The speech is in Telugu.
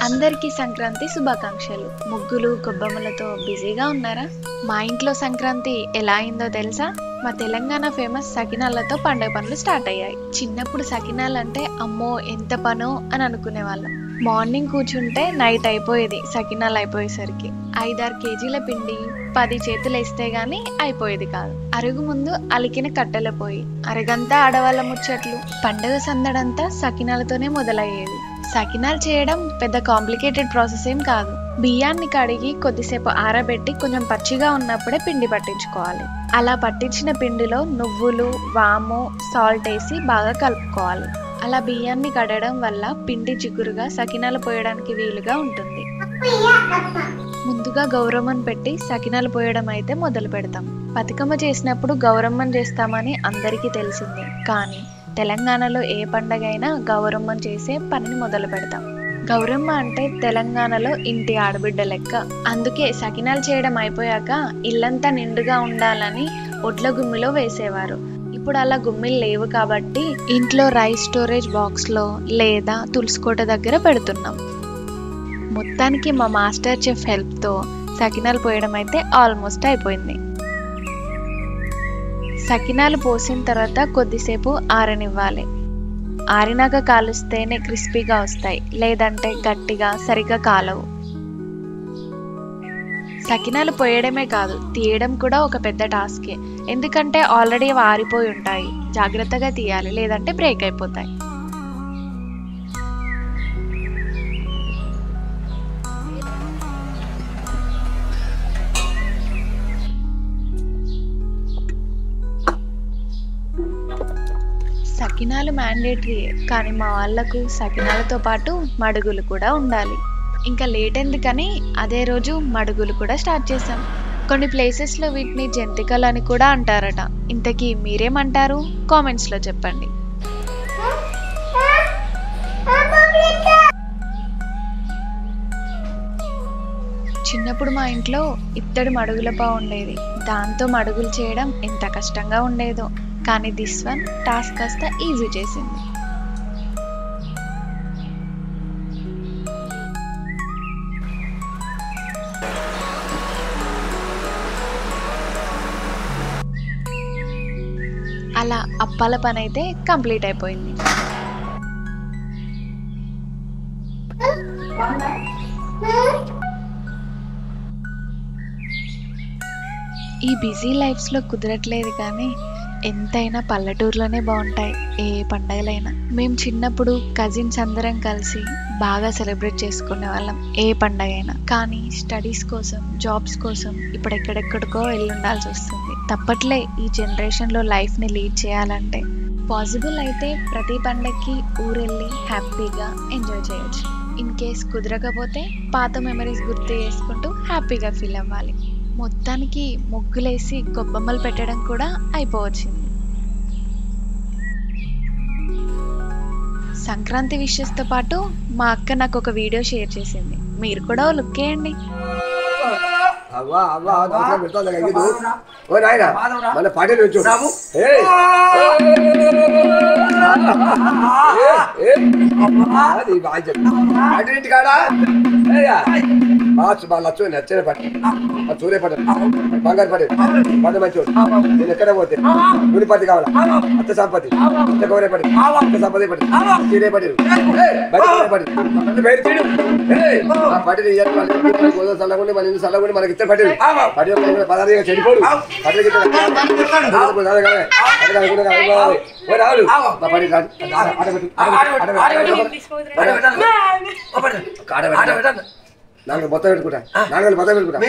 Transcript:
అందరికీ సంక్రాంతి శుభాకాంక్షలు. ముగ్గులు గొబ్బమ్మలతో బిజీగా ఉన్నారా? మా ఇంట్లో సంక్రాంతి ఎలా అయిందో తెలుసా? మా తెలంగాణ ఫేమస్ సకినాలతో పండుగ పనులు స్టార్ట్ అయ్యాయి. చిన్నప్పుడు సకినాలంటే అమ్మో ఎంత పనో అని అనుకునే వాళ్ళం. మార్నింగ్ కూర్చుంటే నైట్ అయిపోయేది. సకినాలు అయిపోయేసరికి 5-6 కేజీల పిండి 10 చేతులు వేస్తే గానీ అయిపోయేది కాదు. అరుగు ముందు అలికిన కట్టెల పోయి, అరగంతా ఆడవాళ్ళ ముచ్చట్లు. పండుగ సందడంతా సకినాలతోనే మొదలయ్యేది. సకినాలు చేయడం పెద్ద కాంప్లికేటెడ్ ప్రాసెస్ ఏం కాదు. బియ్యాన్ని కడిగి కొద్దిసేపు ఆరబెట్టి కొంచెం పచ్చిగా ఉన్నప్పుడే పిండి పట్టించుకోవాలి. అలా పట్టించిన పిండిలో నువ్వులు, వాము, సాల్ట్ వేసి బాగా కలుపుకోవాలి. అలా బియ్యాన్ని కడగడం వల్ల పిండి జిగురుగా సకినాలు పోయడానికి వీలుగా ఉంటుంది. ముందుగా గౌరమ్మను పెట్టి సకినాలు పోయడం అయితే మొదలు పెడతాం. బతుకమ్మ చేసినప్పుడు గౌరమ్మను చేస్తామని అందరికీ తెలిసిందే. కానీ తెలంగాణలో ఏ పండగ అయినా గౌరమ్మను చేసే పనిని మొదలు పెడతాం. గౌరమ్మ అంటే తెలంగాణలో ఇంటి ఆడబిడ్డ లెక్క. అందుకే సకినాలు చేయడం అయిపోయాక ఇల్లంతా నిండుగా ఉండాలని ఒడ్ల గుమ్మిలో వేసేవారు. ఇప్పుడు అలా గుమ్మిలు లేవు కాబట్టి ఇంట్లో రైస్ స్టోరేజ్ బాక్స్ లో లేదా తులసికోట దగ్గర పెడుతున్నాం. మొత్తానికి మా మాస్టర్ చెఫ్ హెల్ప్ తో సకినాలు పోయడం అయితే ఆల్మోస్ట్ అయిపోయింది. సకినాలు పోసిన తర్వాత కొద్దిసేపు ఆరనివ్వాలి. ఆరినాక కాలుస్తేనే క్రిస్పీగా వస్తాయి, లేదంటే గట్టిగా సరిగ్గా కాలవు. సకినాలు పోయడమే కాదు, తీయడం కూడా ఒక పెద్ద టాస్కే. ఎందుకంటే ఆల్రెడీ ఆరిపోయి ఉంటాయి. జాగ్రత్తగా తీయాలి, లేదంటే బ్రేక్ అయిపోతాయి. సకినాలు మ్యాండేటరీ, కానీ మా వాళ్ళకు సకినాలతో పాటు మడుగులు కూడా ఉండాలి. ఇంకా లేట్ ఎందుకని అదే రోజు మడుగులు కూడా స్టార్ట్ చేసాం. కొన్ని ప్లేసెస్లో వీటిని జంతికలు అని కూడా అంటారట. ఇంతకీ మీరేమంటారు? కామెంట్స్లో చెప్పండి. చిన్నప్పుడు మా ఇంట్లో ఇత్తడి మడుగుల పావు ఉండేది. దాంతో మడుగులు చేయడం ఎంత కష్టంగా ఉండేదో. కానీ దిస్ వన్ టాస్క్ కాస్త ఈజీ చేసింది. అలా అప్పాల పని అయితే కంప్లీట్ అయిపోయింది. ఈ బిజీ లైఫ్స్లో కుదరట్లేదు, కానీ ఎంతైనా పల్లెటూరులోనే బాగుంటాయి ఏ పండగలైనా. మేము చిన్నప్పుడు కజిన్స్ అందరం కలిసి బాగా సెలబ్రేట్ చేసుకునే వాళ్ళం ఏ పండగైనా. కానీ స్టడీస్ కోసం, జాబ్స్ కోసం ఇప్పుడు ఎక్కడెక్కడికో వెళ్ళి ఉండాల్సి వస్తుంది. తప్పట్లే ఈ జనరేషన్లో లైఫ్ని లీడ్ చేయాలంటే. పాసిబుల్ అయితే ప్రతి పండగకి ఊరెళ్ళి హ్యాపీగా ఎంజాయ్ చేయొచ్చు. ఇన్ కేస్ కుదరకపోతే పాత మెమరీస్ గుర్తు చేసుకుంటూ హ్యాపీగా ఫీల్ అవ్వాలి. మొత్తానికి ముగ్గులేసి గొబ్బమ్మలు పెట్టడం కూడా అయిపోవచ్చింది. సంక్రాంతి విషెస్తో పాటు మా అక్క నాకు ఒక వీడియో షేర్ చేసింది. మీరు కూడా లుక్ వేయండి. మన పాటలు వచ్చు కాడా లచ్చు నచ్చని పట్టు చూరే పట్టు బంగారు పట్టు పట్టు మంచోడు. నేను ఎక్కడ పోతే గుడి పట్టి కావాలా? అత్త సంపత్తి, అత్త గౌరే పట్టి, అత్త సంపత్తి పట్టి, చీరే పట్టి పట్టి పట్టి గోదా చల్లకుండా మన ఇల్లు చల్లకుండా మనకి ఇద్దరు పట్టి పట్టి పదార్థంగా చెడిపోడు పట్టి నాలుగు మొత్తం పెట్టుకుంటా, నాలుగు మొత్తం పెట్టుకుంటా.